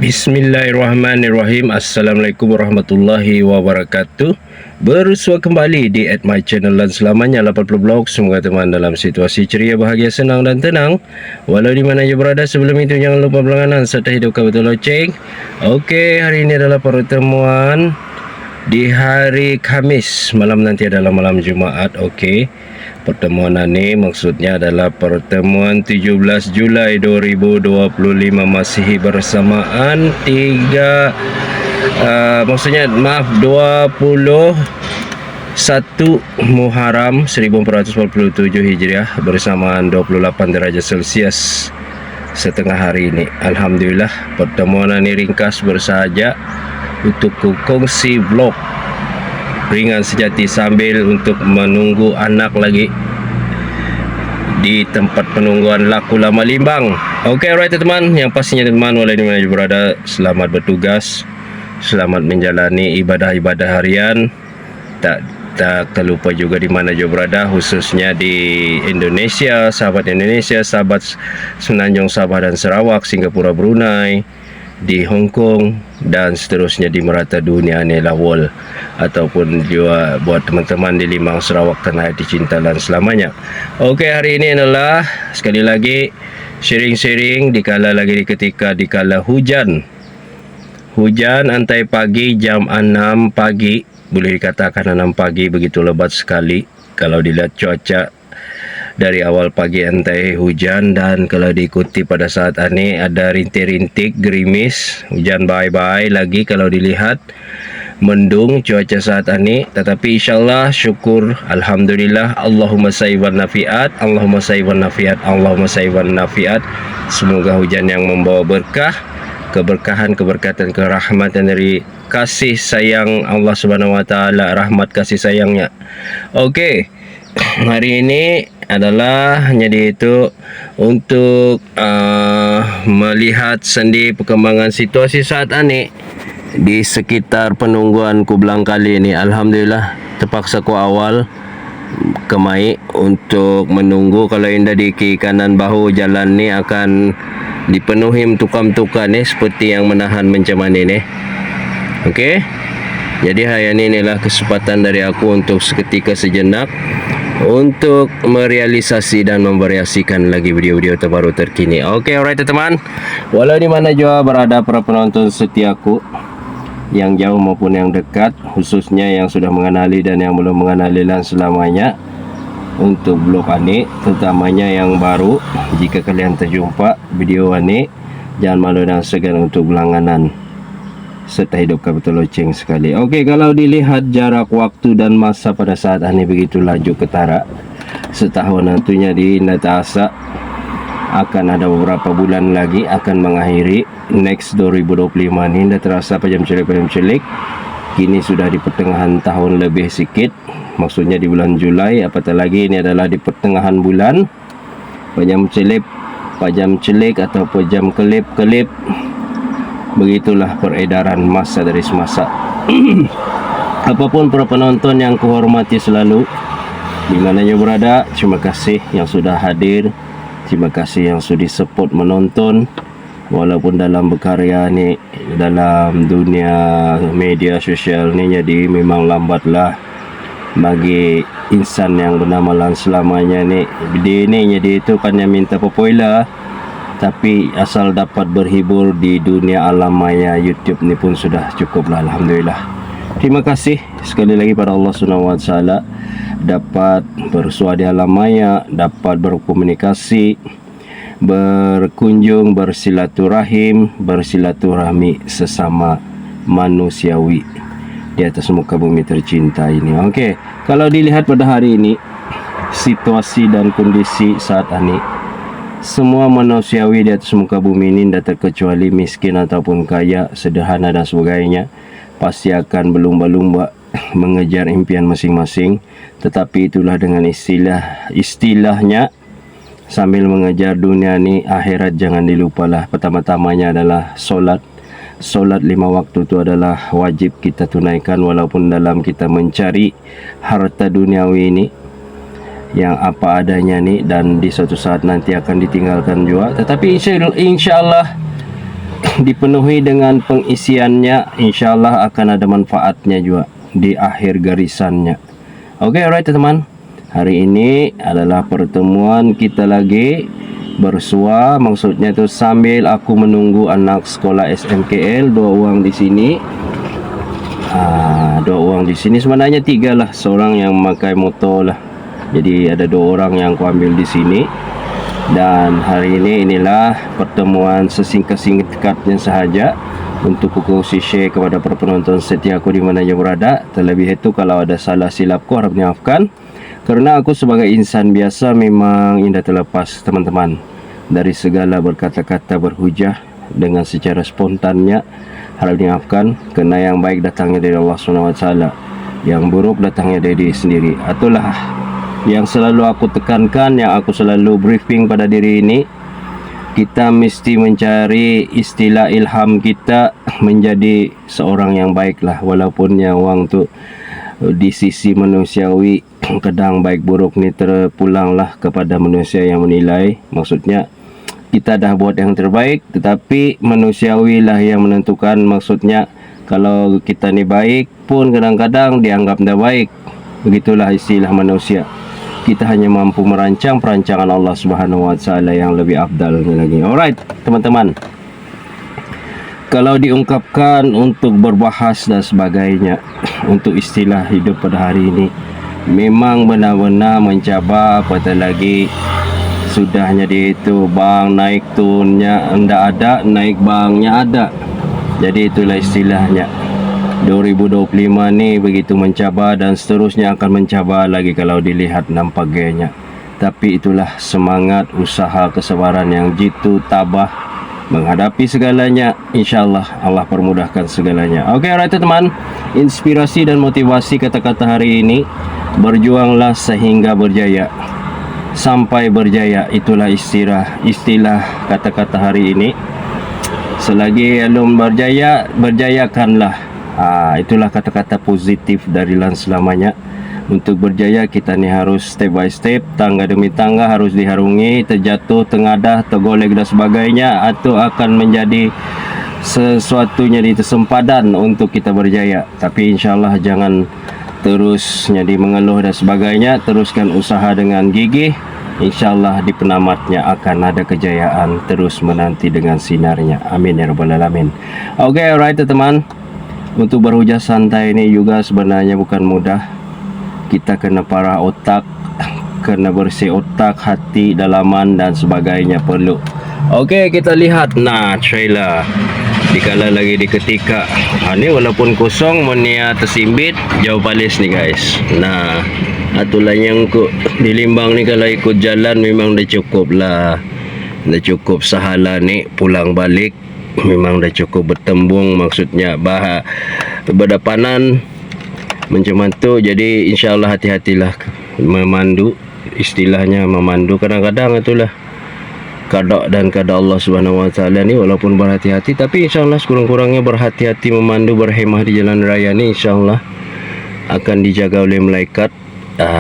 Bismillahirrahmanirrahim. Assalamualaikum warahmatullahi wabarakatuh. Bersua kembali di my channel dan selamanya 80 vlog. Semoga teman dalam situasi ceria, bahagia, senang dan tenang walau di mana je berada. Sebelum itu jangan lupa berlangganan serta hidupkan betul loceng. Okey, hari ini adalah pertemuan di hari Khamis. Malam nanti adalah malam Jumaat. Okey, pertemuan ini maksudnya adalah pertemuan 17 Julai 2025 Masihi bersamaan 21 Muharram 1447 Hijriah bersamaan 28 derajat Celsius setengah hari ini. Alhamdulillah, pertemuan ini ringkas bersahaja untuk kongsi vlog ringan sejati sambil untuk menunggu anak lagi di tempat penungguan laku lama Limbang. Okey, alright teman, yang pastinya teman walau di mana berada, selamat bertugas, selamat menjalani ibadah-ibadah harian. Tak terlupa juga di mana juga berada, khususnya di Indonesia, sahabat Indonesia, sahabat Semenanjung Sabah dan Sarawak, Singapura, Brunei, di Hong Kong dan seterusnya di merata dunia ni lah world, ataupun juga buat teman-teman di Limbang, Sarawak, tanah air dicinta dan selamanya. Okey, hari ini adalah sekali lagi sharing-sharing dikala hujan antai pagi jam 6 pagi, boleh dikatakan 6 pagi, begitu lebat sekali kalau dilihat cuaca dari awal pagi antai hujan, dan kalau diikuti pada saat ini ada rintik-rintik gerimis, hujan bye-bye lagi kalau dilihat, mendung cuaca saat ini. Tetapi insyaAllah, syukur, Alhamdulillah, Allahumma sayyiban nafiat, Allahumma sayyiban nafiat, Allahumma sayyiban nafiat. Semoga hujan yang membawa berkah, keberkahan, keberkatan, kerahmatan dari kasih sayang Allah Subhanahu Wa Taala, rahmat kasih sayangnya. Okey, hari ini adalah jadi itu untuk melihat sendi perkembangan situasi saat ini di sekitar penungguan ku belang kali ini. Alhamdulillah, terpaksa ku awal kemai untuk menunggu. Kalau indah di kiri kanan bahu jalan ni akan dipenuhi tukam-tukam ni seperti yang menahan macam ni. Okey, jadi hari ini inilah kesempatan dari aku untuk seketika sejenak untuk merealisasi dan memvariasikan lagi video-video terbaru terkini. Okey, alright teman, walau di mana juga berada para penonton setiaku yang jauh maupun yang dekat, khususnya yang sudah mengenali dan yang belum mengenali dan selamanya, untuk vlog ini terutamanya yang baru, jika kalian terjumpa video ini, jangan malu dan segan untuk berlangganan serta hidupkan betul loceng sekali. Okey, kalau dilihat jarak waktu dan masa pada saat ini begitu laju ketara, setahun tentunya di Natasa akan ada beberapa bulan lagi akan mengakhiri next 2025 ini. Dah terasa pajam celik. Kini sudah di pertengahan tahun lebih sikit, maksudnya di bulan Julai, apatah lagi ini adalah di pertengahan bulan. Pajam celik atau pajam kelip, begitulah peredaran masa dari semasa. Apapun para penonton yang kuhormati selalu, di mananya berada, terima kasih yang sudah hadir, terima kasih yang sudah support menonton, walaupun dalam berkarya ni, dalam dunia media sosial ni, jadi memang lambatlah bagi insan yang bernama Lan selamanya ni. Dia ni jadi itu kan yang minta popular, tapi asal dapat berhibur di dunia alam maya YouTube ni pun sudah cukuplah. Alhamdulillah, terima kasih sekali lagi pada Allah Subhanahu Wa Taala dapat bersua di alam maya, dapat berkomunikasi, berkunjung, bersilaturahmi sesama manusiawi di atas muka bumi tercinta ini. Okey, kalau dilihat pada hari ini, situasi dan kondisi saat ini, semua manusiawi di atas muka bumi ini, tidak terkecuali miskin ataupun kaya, sederhana dan sebagainya, pasti akan berlumba-lumba mengejar impian masing-masing. Tetapi itulah dengan istilahnya, sambil mengejar dunia ni, akhirat jangan dilupalah. Pertama-tamanya adalah solat. Solat 5 waktu itu adalah wajib kita tunaikan, walaupun dalam kita mencari harta duniawi ini yang apa adanya ni, dan di suatu saat nanti akan ditinggalkan juga. Tetapi insyaallah dipenuhi dengan pengisiannya, insyaallah akan ada manfaatnya juga di akhir garisannya. Oke, alright teman-teman. Hari ini adalah pertemuan kita lagi bersua, maksudnya tu sambil aku menunggu anak sekolah SMKL, dua orang di sini. Dua orang di sini, sebenarnya tiga lah, seorang yang memakai motor lah. Jadi ada dua orang yang aku ambil di sini. Dan hari ini inilah pertemuan sesingkat-singkatnya sahaja untuk aku share kepada para penonton setia aku di mana yang berada. Terlebih itu kalau ada salah silapku harap dimaafkan, karena aku sebagai insan biasa memang indah terlepas teman-teman dari segala berkata-kata berhujah dengan secara spontannya. Harap dimaafkan, kerana yang baik datangnya dari Allah SWT, yang buruk datangnya dari diri sendiri. Itulah yang selalu aku tekankan, yang aku selalu briefing pada diri ini. Kita mesti mencari istilah ilham kita menjadi seorang yang baik lah. Walaupun yang tu di sisi manusiawi kadang baik buruk ni terpulanglah kepada manusia yang menilai. Maksudnya kita dah buat yang terbaik, tetapi manusiawi lah yang menentukan. Maksudnya kalau kita ni baik pun kadang-kadang dianggap dah baik. Begitulah istilah manusia. Kita hanya mampu merancang perancangan Allah Subhanahu Wa Taala yang lebih afdal lagi. Alright, teman-teman. Kalau diungkapkan untuk berbahas dan sebagainya, untuk istilah hidup pada hari ini, memang benar-benar mencabar. Apatah lagi sudahnya dia itu bang naik tunnya anda ada, naik bangnya ada. Jadi itulah istilahnya. 2025 ni begitu mencabar dan seterusnya akan mencabar lagi kalau dilihat nampaknya. Tapi itulah semangat, usaha, kesabaran yang jitu tabah menghadapi segalanya. InsyaAllah Allah permudahkan segalanya. Oke, alright teman, inspirasi dan motivasi kata-kata hari ini, berjuanglah sehingga berjaya sampai berjaya. Itulah istilah kata-kata hari ini. Selagi belum berjaya, berjayakanlah. Itulah kata-kata positif dari lan selamanya. Untuk berjaya kita ni harus step by step, tangga demi tangga harus diharungi, terjatuh, tengadah, tergolek dan sebagainya. Itu akan menjadi sesuatunya di sempadan untuk kita berjaya. Tapi insyaAllah jangan terus jadi mengeluh dan sebagainya. Teruskan usaha dengan gigih, InsyaAllah di penamatnya akan ada kejayaan terus menanti dengan sinarnya. Amin ya rabbal alamin. Oke, alright teman. Untuk berhujah santai ini juga sebenarnya bukan mudah. Kita kena parah otak, kena bersih otak, hati, dalaman dan sebagainya perlu. Oke, kita lihat. Nah, trailer dikala lagi di ketika ini walaupun kosong menia tersimbit jauh palis nih guys. Nah, atulah yang di Limbang ni kalau ikut jalan memang dah cukup lah. Dah cukup sahala ni pulang balik. Memang dah cukup bertembung, maksudnya berdepanan macam tu. Jadi insyaAllah hati-hatilah memandu. Istilahnya memandu kadang-kadang itulah kadak dan kadak Allah Subhanahu Wa Taala ni. Walaupun berhati-hati, tapi insyaAllah sekurang-kurangnya berhati-hati memandu, berhemah di jalan raya ni insyaAllah akan dijaga oleh malaikat.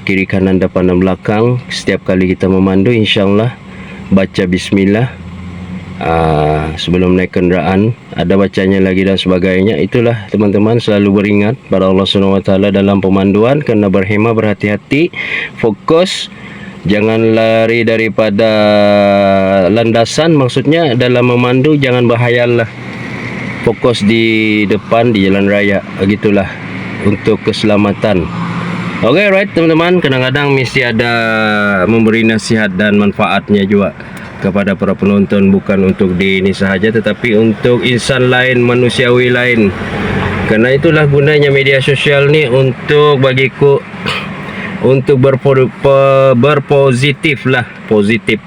Kiri kanan depan dan belakang. Setiap kali kita memandu insyaAllah baca bismillah. Sebelum naik kenderaan ada bacanya lagi dan sebagainya. Itulah teman-teman, selalu beringat pada Allah SWT dalam pemanduan, kena berhemah, berhati-hati, fokus, jangan lari daripada landasan. Maksudnya dalam memandu jangan berhayal lah, fokus di depan di jalan raya. Begitulah untuk keselamatan. Oke, right teman-teman, kadang-kadang mesti ada memberi nasihat dan manfaatnya juga kepada para penonton, bukan untuk di ini sahaja tetapi untuk insan lain, manusiawi lain. Karena itulah gunanya media sosial ni untuk bagiku untuk berpositif lah, positif.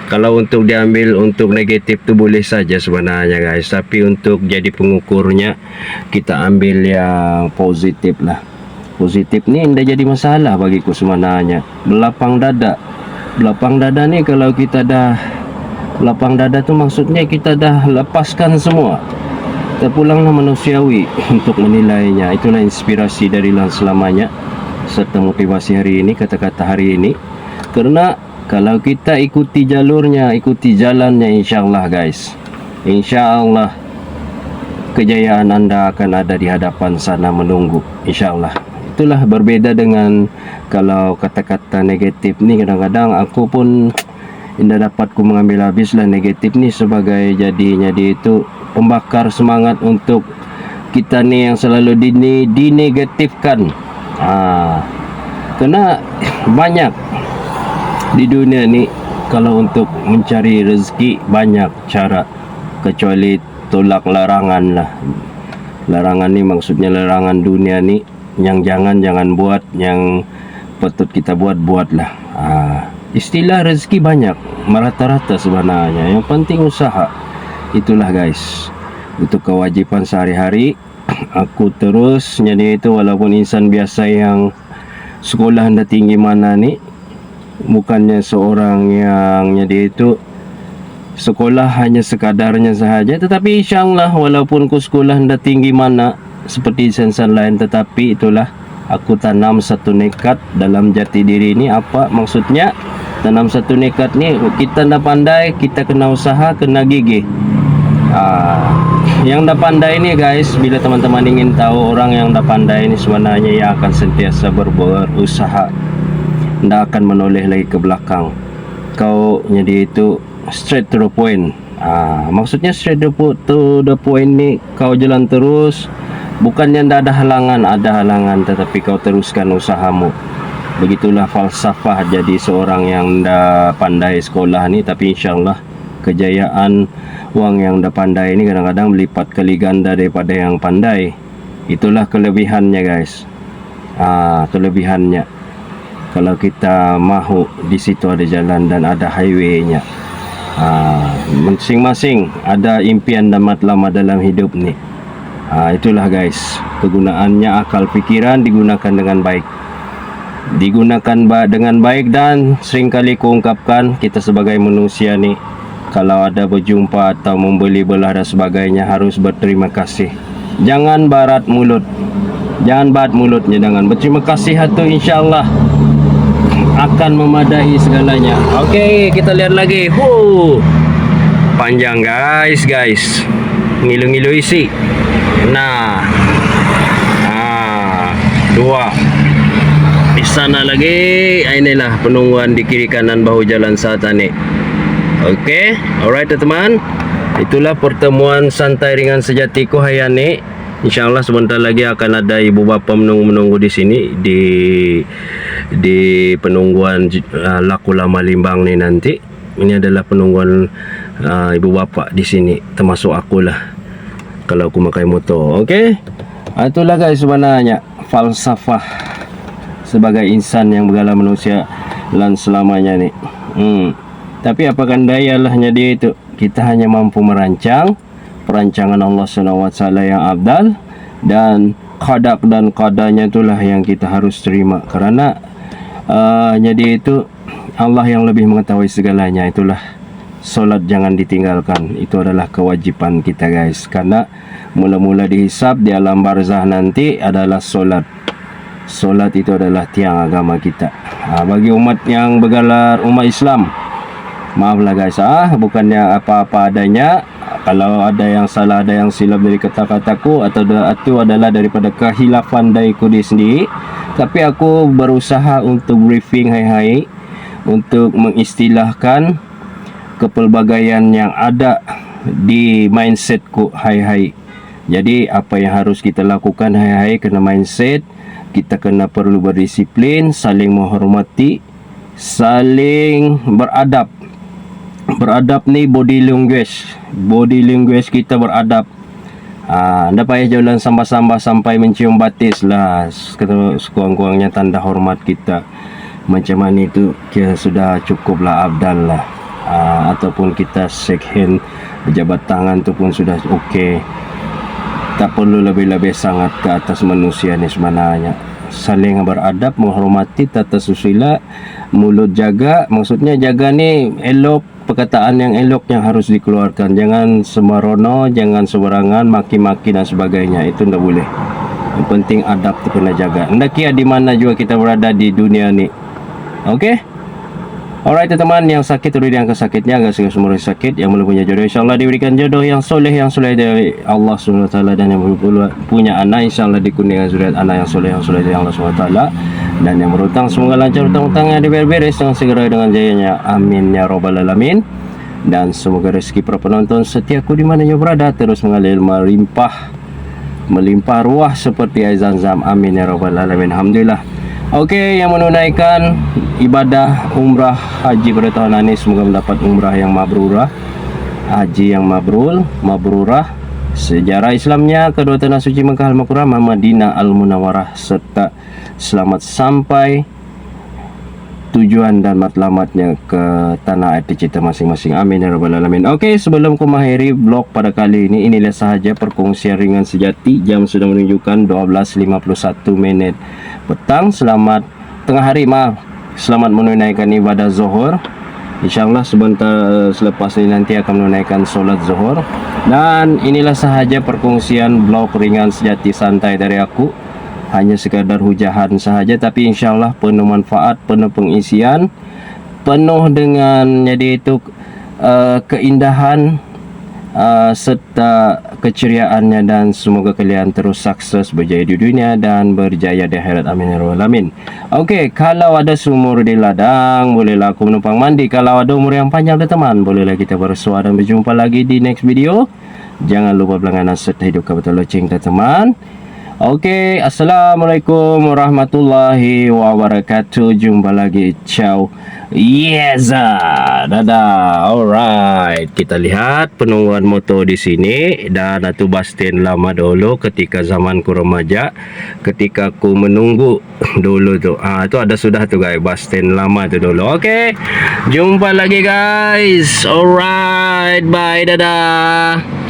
Kalau untuk diambil untuk negatif tu boleh saja sebenarnya guys, tapi untuk jadi pengukurnya kita ambil yang positif lah. Positif ni tidak jadi masalah bagiku sebenarnya. Belapang dada, belapang dada ni kalau kita dah lapang dada tu maksudnya kita dah lepaskan semua. Terpulanglah manusiawi untuk menilainya. Itulah inspirasi dari lan selamanya serta motivasi hari ini, kata-kata hari ini. Karena kalau kita ikuti jalurnya, ikuti jalannya, insyaAllah guys, Insya Allah kejayaan Anda akan ada di hadapan sana menunggu, insya Allah. Itulah berbeda dengan kalau kata-kata negatif ni, kadang-kadang aku pun tidak dapat ku mengambil habislah negatif ni sebagai jadinya dia itu pembakar semangat untuk kita ni yang selalu dinegatifkan. Karena banyak di dunia ni, kalau untuk mencari rezeki banyak cara, kecuali tolak larangan lah. Larangan ni maksudnya larangan dunia ni, yang jangan buat, yang patut kita buatlah. Istilah rezeki banyak, merata-rata sebenarnya. Yang penting usaha. Itulah guys, untuk kewajiban sehari-hari aku terus jadi itu, walaupun insan biasa yang sekolah hendak tinggi mana ni, bukannya seorang yang jadi itu sekolah hanya sekadarnya sahaja, tetapi insyaAllah walaupun ku sekolah hendak tinggi mana seperti insan lain, tetapi itulah aku tanam satu nekat dalam jati diri ini. Apa maksudnya tanam satu nekat ni? Kita ndak pandai, kita kena usaha, kena gigih. Yang ndak pandai ni guys, bila teman-teman ingin tahu orang yang ndak pandai ini, sebenarnya ia akan sentiasa berusaha, ndak akan menoleh lagi ke belakang. Kau jadi itu straight to the point. Maksudnya straight to the point ni, kau jalan terus, bukannya ndak ada halangan, ada halangan, tetapi kau teruskan usahamu. Begitulah falsafah jadi seorang yang ndak pandai sekolah ni, tapi insyaAllah kejayaan wang yang ndak pandai ini kadang-kadang melipat kali ganda daripada yang pandai. Itulah kelebihannya guys. Kelebihannya kalau kita mahu di situ ada jalan dan ada highway-nya. Masing-masing ada impian dan matlamat dalam hidup ni. Itulah guys, kegunaannya akal pikiran digunakan dengan baik. Dengan baik, dan seringkali kuungkapkan kita sebagai manusia ni, kalau ada berjumpa atau membeli belah dan sebagainya, harus berterima kasih. Jangan barat mulut. Jangan barat mulutnya, jangan. Berterima kasih itu insyaAllah akan memadai segalanya. Okey, kita lihat lagi. Panjang guys. Ngilu-ngilu isi. Nah. 2. Di sana lagi. Inilah penungguan di kiri kanan bahu jalan saat ini. Okey, alright teman-teman. Itulah pertemuan santai ringan sejatiku hari ini. InsyaAllah sebentar lagi akan ada ibu bapa menunggu di sini di penungguan Laku Lama Limbang ni nanti. Ini adalah penungguan ibu bapa di sini, termasuk akulah kalau aku pakai motor. Okey, itulah guys sebenarnya falsafah sebagai insan yang bergala manusia dan selamanya ni. Tapi apakan dayalahnya dia itu, kita hanya mampu merancang perancangan Allah SWT yang abdal, dan qadak dan qadanya itulah yang kita harus terima, karena jadi itu Allah yang lebih mengetahui segalanya. Itulah solat jangan ditinggalkan, itu adalah kewajiban kita guys, karena mula-mula dihisab di alam barzah nanti adalah solat. Solat itu adalah tiang agama kita. Bagi umat yang bergelar umat Islam, maaflah guys, bukannya apa-apa adanya. Kalau ada yang salah, ada yang silap dari kata-kataku, atau itu adalah daripada kehilafan dariku sendiri, tapi aku berusaha untuk briefing hai-hai, untuk mengistilahkan kepelbagaian yang ada di mindsetku hai-hai. Jadi apa yang harus kita lakukan hai-hai, kena mindset. Kita kena perlu berdisiplin, saling menghormati, saling beradab. Beradab ni body language kita beradab. Anda payah jalan sambah-sambah sampai mencium batis lah, sekurang-kurangnya tanda hormat kita. Macam mana itu kita sudah cukup lah, abdal lah. Ataupun kita shake hand, berjabat tangan tu pun sudah okey. Tak perlu lebih-lebih sangat ke atas manusia ni sebenarnya. Saling beradab, menghormati, tata susila, mulut jaga. Maksudnya jaga ni elok, perkataan yang elok yang harus dikeluarkan. Jangan sembrono, jangan sembarangan, maki-maki dan sebagainya. Itu tidak boleh. Yang penting adab tu kena jaga. Hendak kira di mana juga kita berada di dunia ni. Okey? Alright teman-teman, yang sakit turut diangkat sakitnya, agak segala semua sakit. Yang belum punya jodoh, insyaAllah diberikan jodoh yang soleh dari Allah SWT. Dan yang belum punya anak, insyaAllah dikurniakan zuriat anak yang soleh dari Allah SWT. Dan yang berhutang, semoga lancar hutang-hutangnya diberes dengan segera dengan jayanya. Amin ya Rabbal Alamin. Dan semoga rezeki para penonton setiaku di mananya berada terus mengalir melimpah ruah seperti air Zam-Zam. Amin ya Rabbal Alamin. Alhamdulillah. Okey, yang menunaikan ibadah umrah haji pada tahun ini semoga mendapat umrah yang mabrurah, haji yang mabrurah. Sejarah Islamnya kedua tanah suci Mekah Al-Mukarramah, Madinah Al-Munawwarah, serta selamat sampai tujuan dan matlamatnya ke tanah air tercinta masing-masing. Amin ya Rabbal Alamin. Okey, sebelum ku mengakhiri vlog pada kali ini, inilah sahaja perkongsian ringan sejati. Jam sudah menunjukkan 12.51 menit petang. Selamat tengah hari, selamat menunaikan ibadah zuhur. InsyaAllah sebentar selepas ini nanti akan menunaikan solat zuhur. Dan inilah sahaja perkongsian vlog ringan sejati santai dari aku. Hanya sekadar hujahan sahaja, tapi insyaAllah penuh manfaat, penuh pengisian, penuh dengan jadi itu keindahan serta keceriaannya. Dan semoga kalian terus sukses, berjaya di dunia dan berjaya di akhirat. Amin ya Rabbal Alamin. Okey, kalau ada sumur di ladang, bolehlah aku menumpang mandi. Kalau ada umur yang panjang teman, bolehlah kita bersua dan berjumpa lagi di next video. Jangan lupa berlangganan serta hidupkan betul loceng teman. Okey, assalamualaikum warahmatullahi wabarakatuh. Jumpa lagi. Ciao. Yes, dadah. Alright, kita lihat penungguan motor di sini. Dan itu bus stand lama dulu ketika zamanku remaja, ketika aku menunggu dulu tu. Itu ada sudah tu guys, bus stand lama tu dulu. Okey, jumpa lagi guys. Alright, bye, dadah.